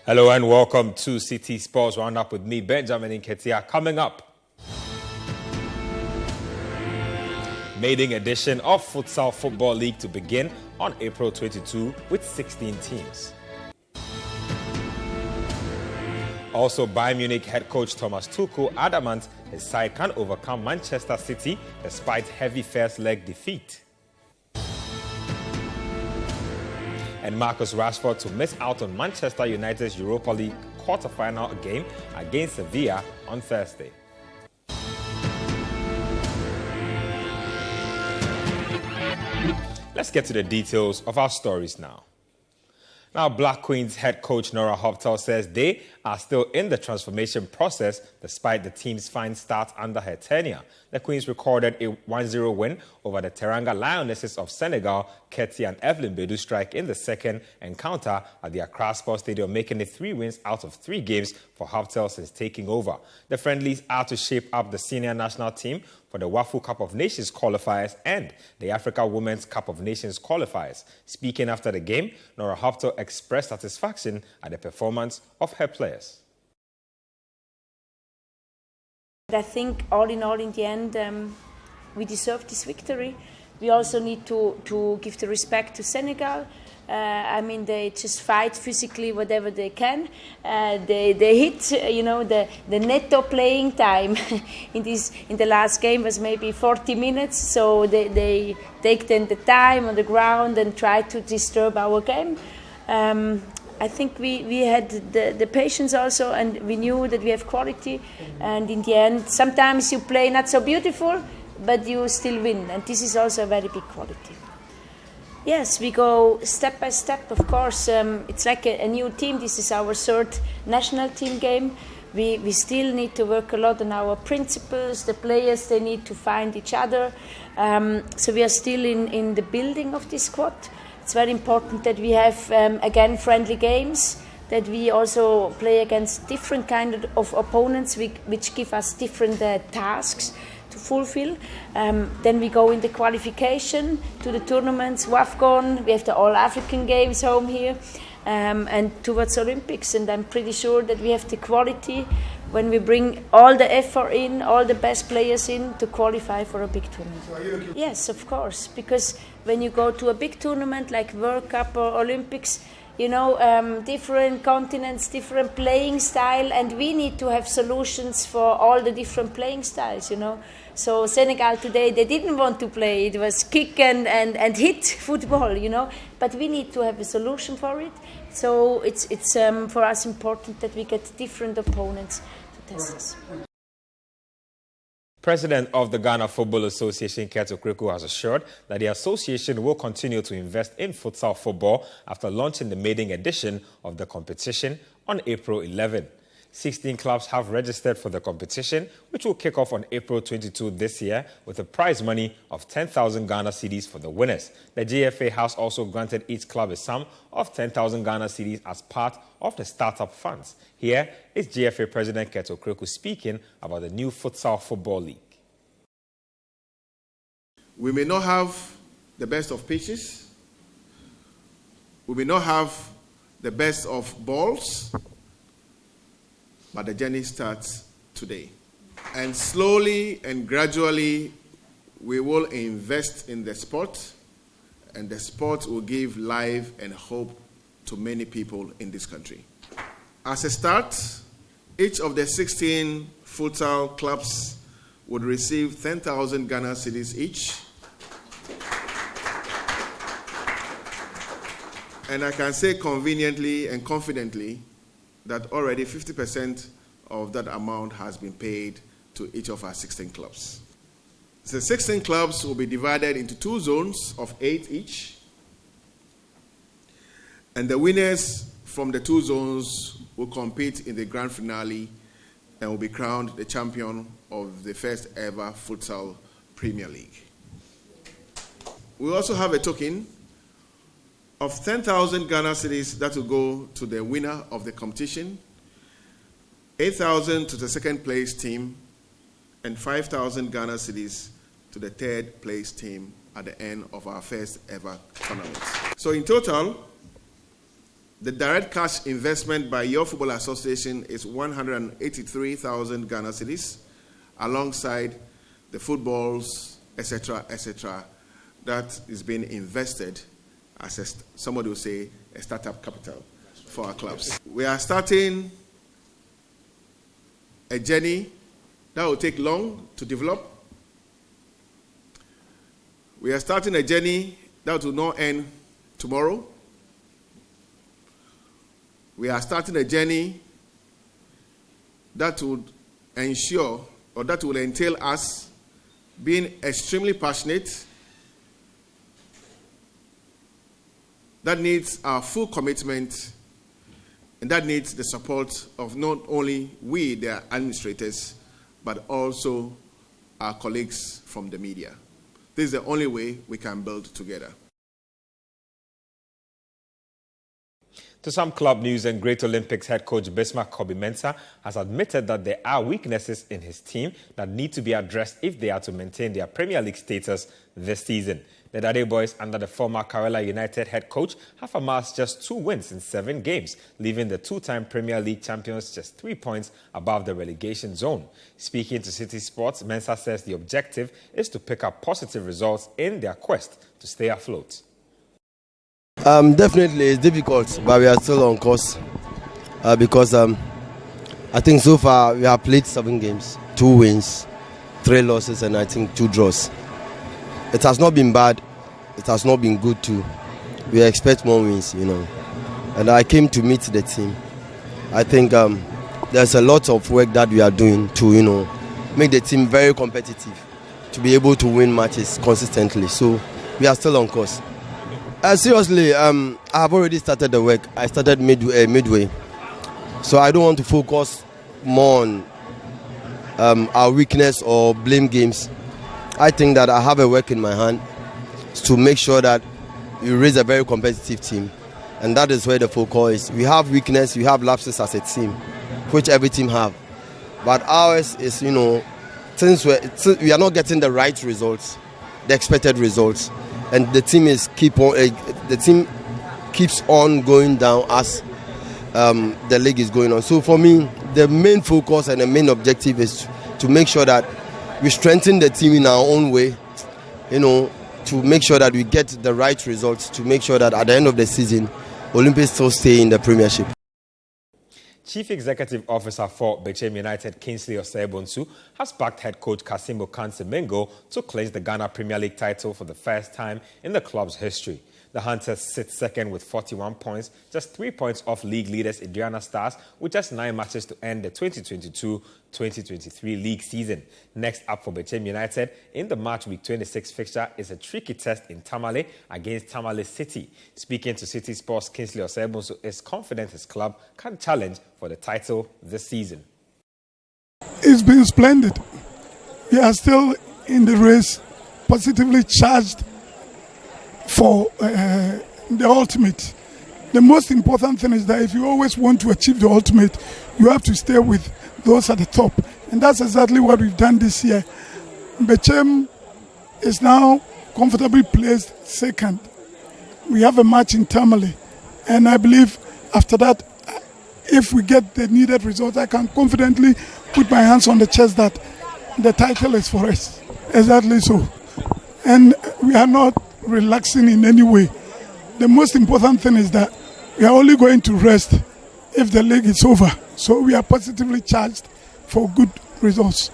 Hello and welcome to Citi Sports Roundup with me, Benjamin Nketia. Coming up, maiden edition of Futsal Football League to begin on April 22 with 16 teams. Also, Bayern Munich head coach Thomas Tuchel adamant his side can overcome Manchester City despite heavy first leg defeat. And Marcus Rashford to miss out on Manchester United's Europa League quarter-final game against Sevilla on Thursday. Let's get to the details of our stories now. Now, Black Queens head coach Nora Hobtel says they are still in the transformation process despite the team's fine start under her tenure. The Queens recorded a 1-0 win over the Teranga Lionesses of Senegal. Ketty and Evelyn Bedu strike in the second encounter at the Accra Sports Stadium, making it 3 wins out of 3 games for Hobtel since taking over. The friendlies are to shape up the senior national team for the Wafu Cup of Nations qualifiers and the Africa Women's Cup of Nations qualifiers. Speaking after the game, Nora Hobtel expressed satisfaction at the performance of her players. I think all in the end, we deserve this victory. We also need to give the respect to Senegal. They just fight physically whatever they can. They hit, the netto playing time in the last game was maybe 40 minutes. So they take then the time on the ground and try to disturb our game. I think we had the patience also, and we knew that we have quality. And in the end, sometimes you play not so beautiful, but you still win. And this is also a very big quality. Yes, we go step by step, of course. It's like a new team. This is our 3rd national team game. We still need to work a lot on our principles. The players, they need to find each other. So we are still in the building of this squad. It's very important that we have, again, friendly games, that we also play against different kind of opponents which give us different tasks to fulfill. Then we go in the qualification to the tournaments, WAFCON, we have the All-African Games home here, and towards Olympics. And I'm pretty sure that we have the quality when we bring all the effort in, all the best players in to qualify for a big tournament. Yes, of course, because when you go to a big tournament like World Cup or Olympics, different continents, different playing style, and we need to have solutions for all the different playing styles, So Senegal today, they didn't want to play. It was kick and hit football, But we need to have a solution for it. So it's for us important that we get different opponents to test us. President of the Ghana Football Association, Keto Kreku, has assured that the association will continue to invest in futsal football after launching the maiden edition of the competition on April 11. 16 clubs have registered for the competition, which will kick off on April 22 this year with a prize money of 10,000 Ghana cedis for the winners. The GFA has also granted each club a sum of 10,000 Ghana cedis as part of the startup funds. Here is GFA President Keto Kreku speaking about the new Futsal Football League. We may not have the best of pitches. We may not have the best of balls. But the journey starts today. And slowly and gradually, we will invest in the sport, and the sport will give life and hope to many people in this country. As a start, each of the 16 futsal clubs would receive 10,000 Ghana cedis each. And I can say conveniently and confidently that already 50% of that amount has been paid to each of our 16 clubs. The 16 clubs will be divided into 2 zones of 8 each. And the winners from the 2 zones will compete in the grand finale and will be crowned the champion of the first ever Futsal Premier League. We also have a token of 10,000 Ghana cedis that will go to the winner of the competition, 8,000 to the second place team, and 5,000 Ghana cedis to the third place team at the end of our first ever tournament. So in total, The direct cash investment by your football association is 183,000 Ghana cedis, alongside the footballs, etc., that is being invested as somebody will say, a startup capital for our clubs. We are starting a journey that will take long to develop. We are starting a journey that will not end tomorrow. We are starting a journey that would ensure, or that will entail us being extremely passionate, that needs our full commitment, and that needs the support of not only we, the administrators, but also our colleagues from the media. This is the only way we can build together. To some club news, and Great Olympics head coach Bismarck Kobe Mensa has admitted that there are weaknesses in his team that need to be addressed if they are to maintain their Premier League status this season. The Dade boys, under the former Karela United head coach, have amassed just 2 wins in 7 games, leaving the 2-time Premier League champions just 3 points above the relegation zone. Speaking to Citi Sports, Mensa says the objective is to pick up positive results in their quest to stay afloat. Definitely it's difficult, but we are still on course because I think so far we have played 7 games, 2 wins, 3 losses, and I think 2 draws. It has not been bad, it has not been good too. We expect more wins, And I came to meet the team. I think there's a lot of work that we are doing to, make the team very competitive, to be able to win matches consistently. So we are still on course. Seriously, I have already started the work. I started midway. So I don't want to focus more on our weakness or blame games. I think that I have a work in my hand to make sure that we raise a very competitive team. And that is where the focus is. We have weakness, we have lapses as a team, which every team have. But ours is, since we are not getting the right results, the expected results, and the team keeps on going down as the league is going on. So for me, the main focus and the main objective is to make sure that we strengthen the team in our own way, to make sure that we get the right results, to make sure that at the end of the season, Olympics still stay in the Premiership. Chief Executive Officer for Bechem United, Kingsley Osafo, has backed head coach Kasim Okansemengo to clinch the Ghana Premier League title for the first time in the club's history. The Hunters sit second with 41 points, just 3 points off league leaders Indiana Stars, with just 9 matches to end the 2022-2023 league season. Next up for Bechem United in the March Week 26 fixture is a tricky test in Tamale against Tamale Citi. Speaking to Citi Sports, Kingsley Osafo is confident his club can challenge for the title this season. It's been splendid. We are still in the race, positively charged for the ultimate. The most important thing is that if you always want to achieve the ultimate, you have to stay with those at the top. And that's exactly what we've done this year. Bechem is now comfortably placed second. We have a match in Tamale. And I believe after that, if we get the needed results, I can confidently put my hands on the chest that the title is for us. Exactly so. And we are not relaxing in any way. The most important thing is that we are only going to rest if the league is over. So we are positively charged for good results.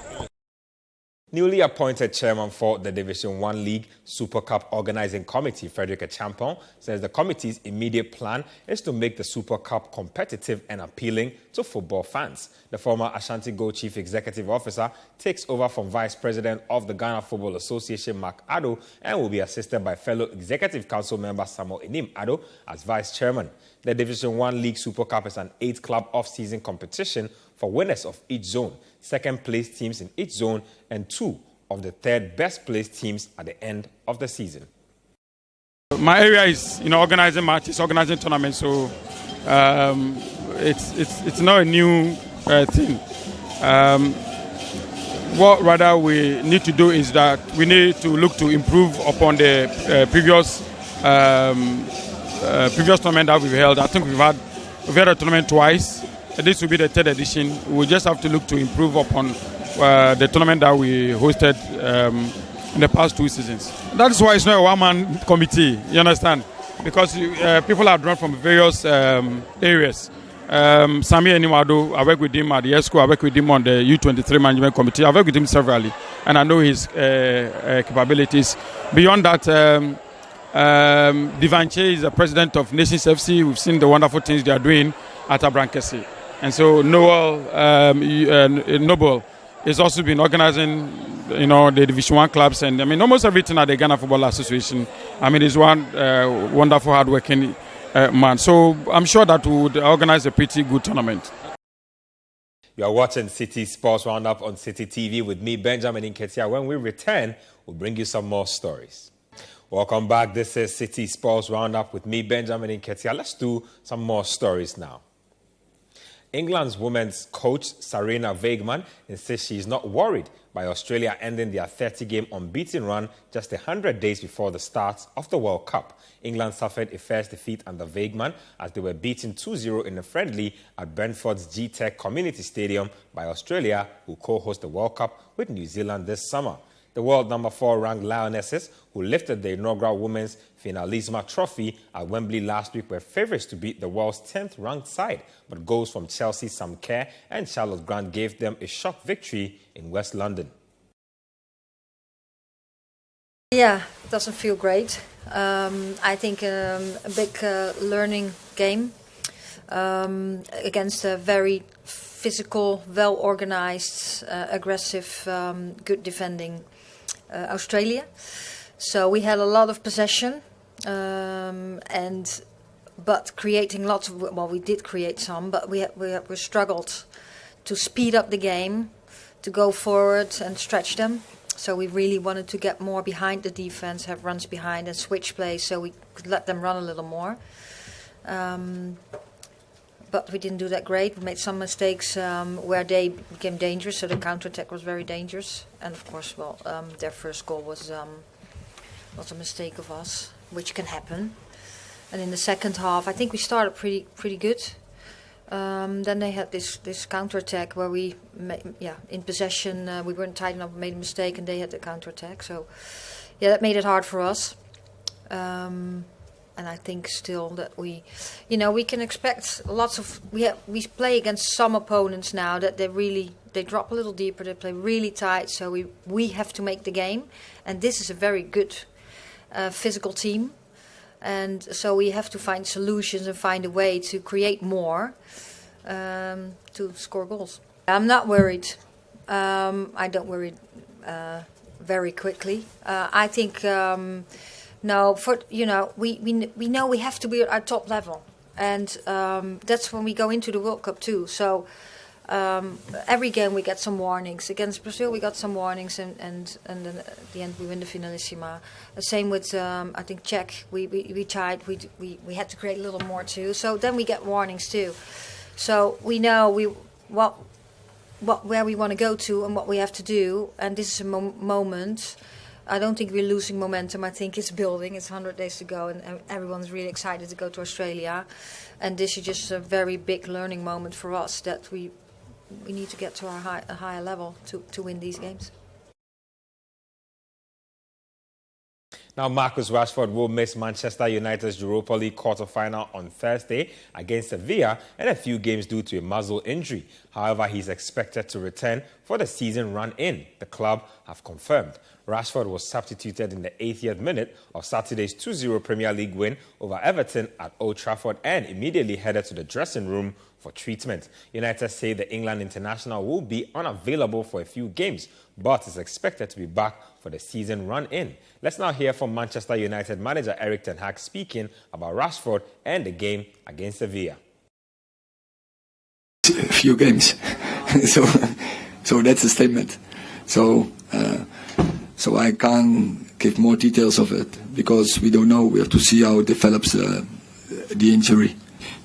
Newly appointed chairman for the Division 1 League Super Cup Organizing Committee, Frederick Achampong, says the committee's immediate plan is to make the Super Cup competitive and appealing to football fans. The former Ashanti Gold Chief Executive Officer takes over from Vice President of the Ghana Football Association, Mark Addo, and will be assisted by fellow Executive Council member Samuel Enim Addo as Vice Chairman. The Division 1 League Super Cup is an 8-club off-season competition for winners of each zone, second-place teams in each zone, and 2 of the third-best-placed teams at the end of the season. My area is, organizing matches, organizing tournaments, so it's not a new thing. What rather we need to do is that we need to look to improve upon the previous previous tournament that we've held. I think we've had a tournament twice. This will be the third edition. We just have to look to improve upon the tournament that we hosted in the past 2 seasons. That is why it's not a one-man committee, you understand? Because people are drawn from various areas. Sami Enimado, I work with him at the ESCO, I work with him on the U23 management committee. I work with him severally, and I know his capabilities. Beyond that, Divanche is the president of Nations FC. We've seen the wonderful things they are doing at Abrankesi. And so Noble has also been organizing, the Division 1 clubs, and almost everything at the Ghana Football Association. He's one wonderful, hard-working man. So I'm sure that we would organize a pretty good tournament. You are watching Citi Sports Roundup on Citi TV with me, Benjamin Nketia. When we return, we'll bring you some more stories. Welcome back. This is Citi Sports Roundup with me, Benjamin Nketia. Let's do some more stories now. England's women's coach, Sarina Wiegman, insists she is not worried by Australia ending their 30-game unbeaten run just 100 days before the start of the World Cup. England suffered a first defeat under Wiegman as they were beaten 2-0 in a friendly at Brentford's G-Tech Community Stadium by Australia, who co-host the World Cup with New Zealand this summer. The world number 4 ranked Lionesses, who lifted the inaugural Women's Finalisma Trophy at Wembley last week, were favourites to beat the world's 10th ranked side, but goals from Chelsea Sam Kerr and Charlotte Grant gave them a shock victory in West London. Yeah, it doesn't feel great. I think a big learning game against a very physical, well-organized, aggressive, good defending Australia. So we had a lot of possession, but creating lots of. Well, we did create some, but we struggled to speed up the game, to go forward and stretch them. So we really wanted to get more behind the defense, have runs behind and switch plays, so we could let them run a little more. But we didn't do that great. We made some mistakes where they became dangerous, so the counter-attack was very dangerous. And of course, their first goal was a mistake of us, which can happen. And in the second half, I think we started pretty good. Then they had this counter-attack where we, in possession, we weren't tight enough, made a mistake, and they had the counter-attack. So, that made it hard for us. And I think still that we can expect lots of. We play against some opponents now that they drop a little deeper. They play really tight, so we have to make the game. And this is a very good physical team, and so we have to find solutions and find a way to create more to score goals. I'm not worried. I don't worry very quickly. I think. No, we know we have to be at our top level, and that's when we go into the World Cup too. So every game we get some warnings. Against Brazil we got some warnings, and then at the end we win the Finalissima. Same with I think Czech. We tried. We had to create a little more too. So then we get warnings too. So we know where we want to go to and what we have to do. And this is a moment. I don't think we're losing momentum. I think it's building. It's 100 days to go, and everyone's really excited to go to Australia. And this is just a very big learning moment for us that we need to get to a higher level to win these games. Now, Marcus Rashford will miss Manchester United's Europa League quarter-final on Thursday against Sevilla and a few games due to a muscle injury. However, he's expected to return for the season run-in, the club have confirmed. Rashford was substituted in the 80th minute of Saturday's 2-0 Premier League win over Everton at Old Trafford and immediately headed to the dressing room for treatment. United say the England international will be unavailable for a few games, but is expected to be back for the season run-in. Let's now hear from Manchester United manager Erik ten Hag speaking about Rashford and the game against Sevilla. A few games, so that's a statement. So I can't give more details of it because we don't know. We have to see how it develops the injury.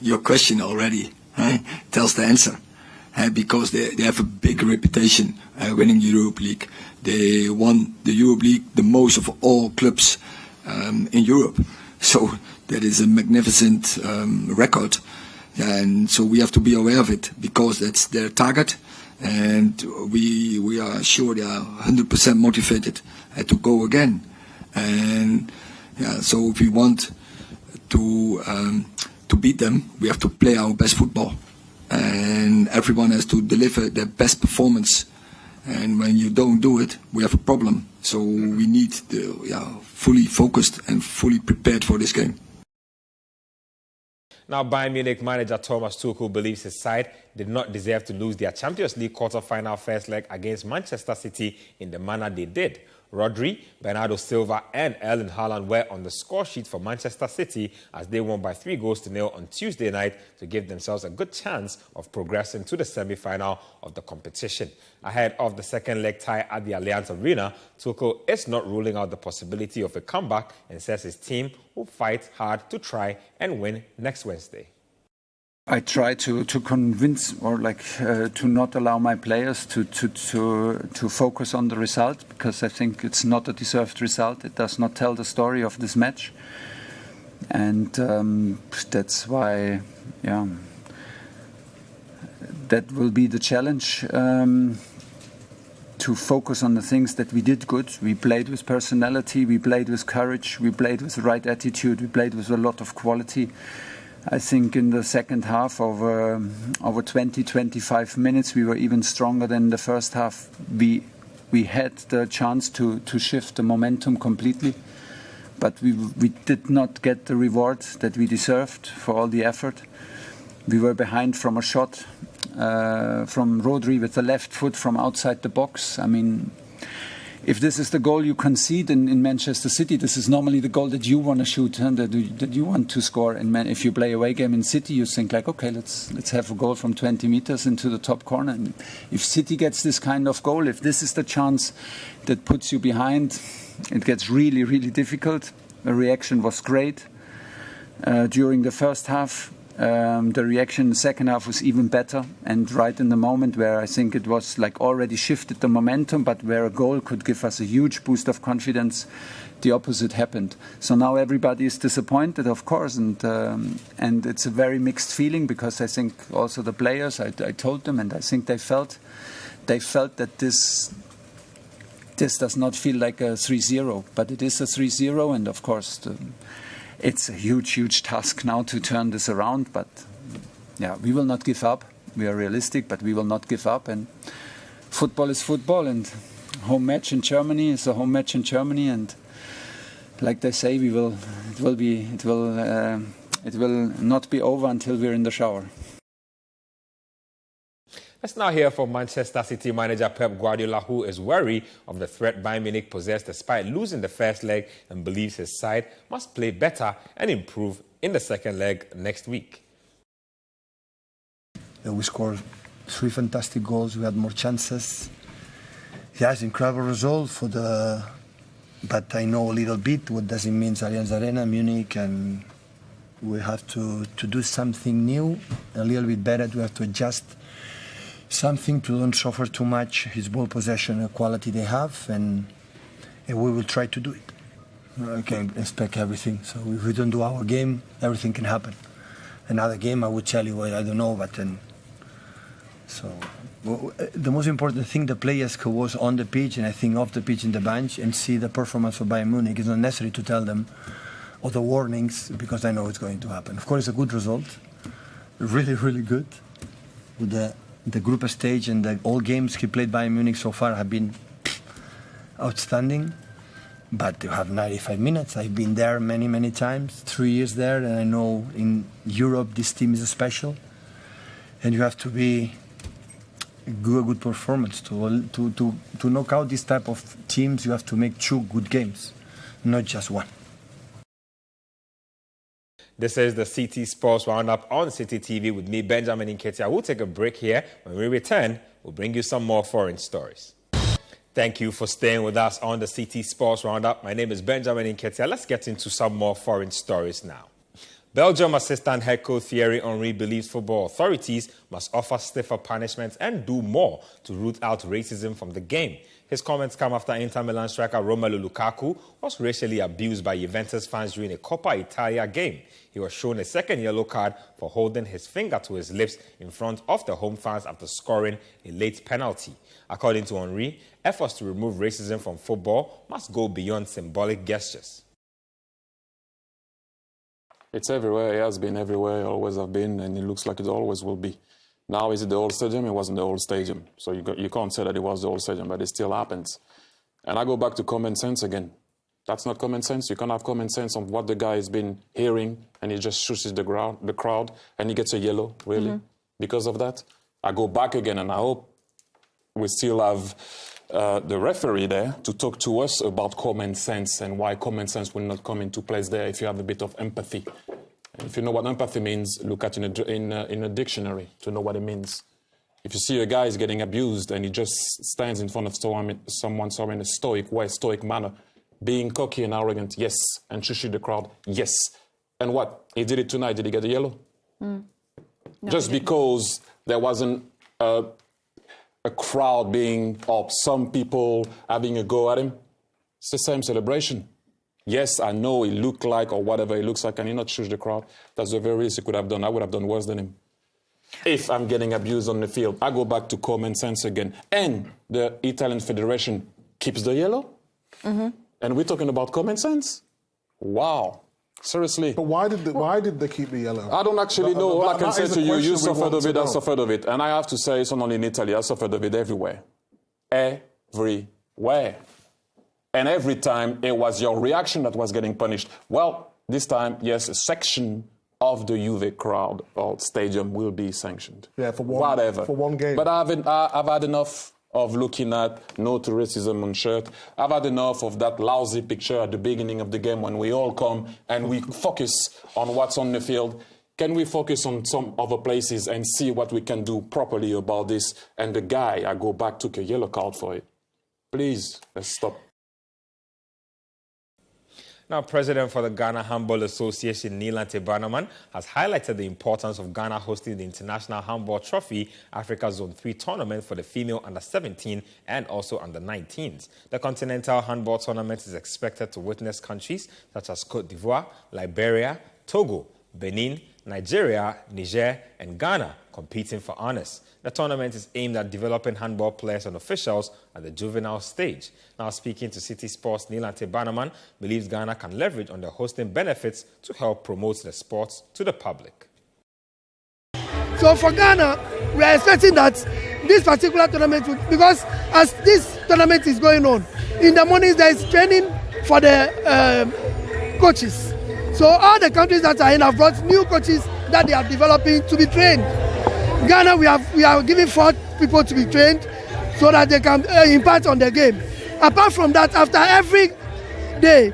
Your question already tells the answer. Because they have a big reputation winning the Europa League. They won the Europa League the most of all clubs in Europe. So that is a magnificent record. And so we have to be aware of it because that's their target. And we are sure they are 100% motivated to go again. And so if we want to beat them, we have to play our best football. And everyone has to deliver their best performance. And when you don't do it, we have a problem. So we need fully focused and fully prepared for this game. Now, Bayern Munich manager Thomas Tuchel believes his side did not deserve to lose their Champions League quarter-final first leg against Manchester City in the manner they did. Rodri, Bernardo Silva and Erling Haaland were on the score sheet for Manchester City as they won by 3-0 on Tuesday night to give themselves a good chance of progressing to the semi-final of the competition. Ahead of the second leg tie at the Allianz Arena, Tuchel is not ruling out the possibility of a comeback and says his team will fight hard to try and win next Wednesday. I try to convince or to not allow my players to focus on the result, because I think it's not a deserved result. It does not tell the story of this match, and that's why, that will be the challenge. To focus on the things that we did good. We played with personality, we played with courage, we played with the right attitude, we played with a lot of quality. I think in the second half, over 20-25 minutes, we were even stronger than the first half. We had the chance to shift the momentum completely, but we did not get the reward that we deserved for all the effort. We were behind from a shot from Rodri with the left foot from outside the box. I mean, if this is the goal you concede in Manchester City, this is normally the goal that you want to shoot and that you want to score. And if you play away game in City, you think okay, let's have a goal from 20 meters into the top corner. And if City gets this kind of goal, if this is the chance that puts you behind, it gets really, really difficult. The reaction was great during the first half. The reaction in the second half was even better, and right in the moment where I think it was already shifted the momentum, but where a goal could give us a huge boost of confidence, the opposite happened. So now everybody is disappointed, of course, and it's a very mixed feeling, because I think also the players, I told them, and I think they felt that this does not feel like a 3-0, but it is a 3-0, and of course it's a huge, huge task now to turn this around. But we will not give up. We are realistic, but we will not give up. And football is football, and home match in Germany is a home match in Germany. And like they say, it will not be over until we're in the shower. Let's now hear from Manchester City manager Pep Guardiola, who is wary of the threat Bayern Munich possessed despite losing the first leg, and believes his side must play better and improve in the second leg next week. We scored 3 fantastic goals. We had more chances. Yeah, it's an incredible result but I know a little bit what does it mean Allianz Arena, Munich, and we have to do something new, a little bit better. We have to adjust something to don't suffer too much his ball possession and quality they have, and we will try to do it. I can't expect everything, so if we don't do our game, everything can happen. Another game, I would tell you, I don't know, but then. So the most important thing, the players who was on the pitch and I think off the pitch in the bench and see the performance of Bayern Munich. It's not necessary to tell them all the warnings, because I know it's going to happen. Of course, it's a good result, really, really good. With the group stage and all games he played Bayern Munich so far have been outstanding. But you have 95 minutes. I've been there many, many times, 3 years there, and I know in Europe this team is special. And you have to be a good performance to knock out this type of teams. You have to make 2 good games, not just 1. This is the Citi Sports Roundup on Citi TV with me, Benjamin Nketiah. We'll take a break here. When we return, we'll bring you some more foreign stories. Thank you for staying with us on the Citi Sports Roundup. My name is Benjamin Nketiah. Let's get into some more foreign stories now. Belgium assistant head coach Thierry Henry believes football authorities must offer stiffer punishments and do more to root out racism from the game. His comments come after Inter Milan striker Romelu Lukaku was racially abused by Juventus fans during a Coppa Italia game. He was shown a second yellow card for holding his finger to his lips in front of the home fans after scoring a late penalty. According to Henry, efforts to remove racism from football must go beyond symbolic gestures. It's everywhere. It has been everywhere. It always have been, and it looks like it always will be. Now, is it the old stadium? It wasn't the old stadium. So you can't say that it was the old stadium, but it still happens. And I go back to common sense again. That's not common sense. You can't have common sense on what the guy has been hearing, and he just shushes the crowd, and he gets a yellow, really, because of that. I go back again, and I hope we still have the referee there to talk to us about common sense and why common sense will not come into place there if you have a bit of empathy. If you know what empathy means, look at it in a dictionary to know what it means. If you see a guy is getting abused and he just stands in front of someone in a stoic manner, being cocky and arrogant, yes, and shushing the crowd, yes. And what? He did it tonight. Did he get a yellow? No, just because there wasn't a crowd being up, some people having a go at him. It's the same celebration. Yes, I know he looked like or whatever he looks like, and he not shush the crowd. That's the very least he could have done. I would have done worse than him. If I'm getting abused on the field, I go back to common sense again. And the Italian Federation keeps the yellow? And we're talking about common sense? Wow. Seriously. But why did they keep the yellow? I don't actually know. All I can say to you, you suffered of it, I know. suffered of it. And I have to say, it's not only in Italy, I suffered of it everywhere. Everywhere. And every time, it was your reaction that was getting punished. Well, this time, yes, a section of the Juve crowd or stadium will be sanctioned. Yeah, for one game. But I've had enough of looking at no to racism on shirt. I've had enough of that lousy picture at the beginning of the game when we all come and we focus on what's on the field. Can we focus on some other places and see what we can do properly about this? And the guy, I go back, took a yellow card for it. Please, let's stop. Now, President for the Ghana Handball Association, Nilante Banaman, has highlighted the importance of Ghana hosting the International Handball Trophy Africa Zone 3 tournament for the female under-17 and also under-19s. The Continental Handball Tournament is expected to witness countries such as Cote d'Ivoire, Liberia, Togo, Benin, Nigeria, Niger, and Ghana competing for honors. The tournament is aimed at developing handball players and officials at the juvenile stage. Now, speaking to Citi Sports, Nilante Banaman believes Ghana can leverage on the hosting benefits to help promote the sports to the public. So for Ghana, we are expecting that this particular tournament, because as this tournament is going on, in the mornings there is training for the coaches. So all the countries that are in have brought new coaches that they are developing to be trained. Ghana, we are giving 4 people to be trained so that they can impact on the game. Apart from that, after every day,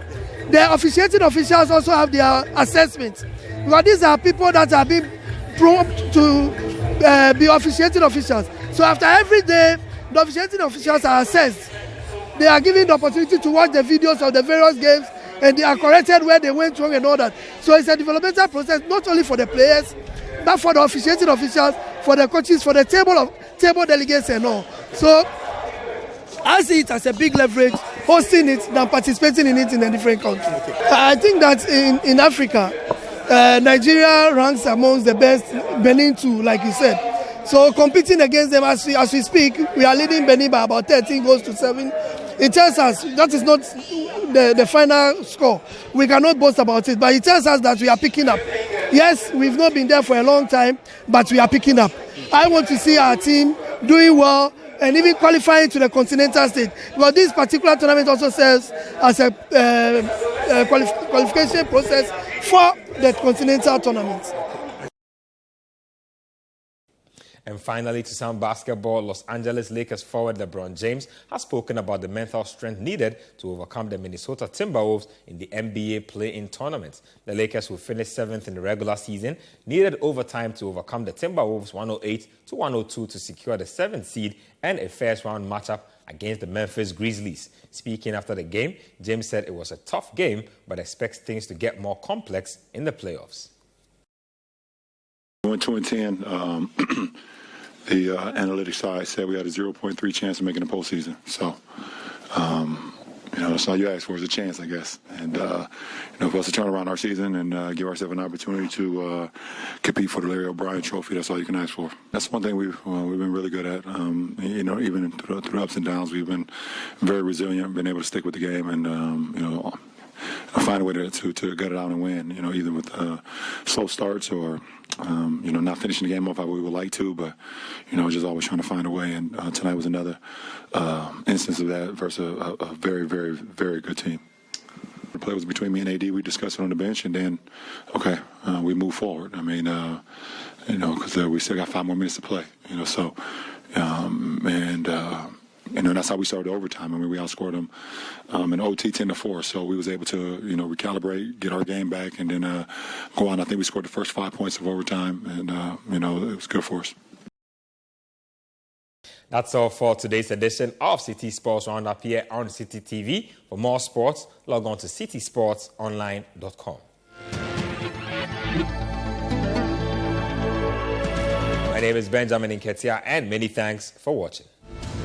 the officiating officials also have their assessments. Because these are people that are being prompted to be officiating officials. So after every day, the officiating officials are assessed. They are given the opportunity to watch the videos of the various games, and they are corrected where they went wrong and all that. So it's a developmental process, not only for the players, but for the officiating officials, for the coaches, for the table delegates and all. So I see it as a big leverage, hosting it than participating in it in a different country. I think that in Africa, Nigeria ranks amongst the best, Benin too, like you said. So competing against them as we speak, we are leading Benin by about 13 goals to 7. It tells us that is not the final score. We cannot boast about it, but it tells us that we are picking up. Yes, we've not been there for a long time, but we are picking up. I want to see our team doing well and even qualifying to the continental stage. Because this particular tournament also serves as a qualification process for the continental tournament. And finally, to some basketball, Los Angeles Lakers forward LeBron James has spoken about the mental strength needed to overcome the Minnesota Timberwolves in the NBA play-in tournament. The Lakers, who finished 7th in the regular season, needed overtime to overcome the Timberwolves 108-102 to secure the 7th seed and a first-round matchup against the Memphis Grizzlies. Speaking after the game, James said it was a tough game, but expects things to get more complex in the playoffs. We went 2-10. The analytics side said we had a 0.3 chance of making the postseason. So, that's all you ask for is a chance, I guess. And, for us to turn around our season and give ourselves an opportunity to compete for the Larry O'Brien Trophy, that's all you can ask for. That's one thing we've been really good at. Even through the ups and downs, we've been very resilient, been able to stick with the game and, find a way to gut it out and win, either with slow starts or, not finishing the game off how we would like to, but, just always trying to find a way. And tonight was another instance of that versus a very, very, very good team. The play was between me and AD. We discussed it on the bench, and then, we move forward. I mean, because we still got 5 more minutes to play, so, that's how we started overtime. I mean, we outscored them in OT 10-4. So we was able to, recalibrate, get our game back, and then go on. I think we scored the first 5 points of overtime, and, it was good for us. That's all for today's edition of Citi Sports Roundup here on Citi TV. For more sports, log on to citisportsonline.com. My name is Benjamin Nketia, and many thanks for watching.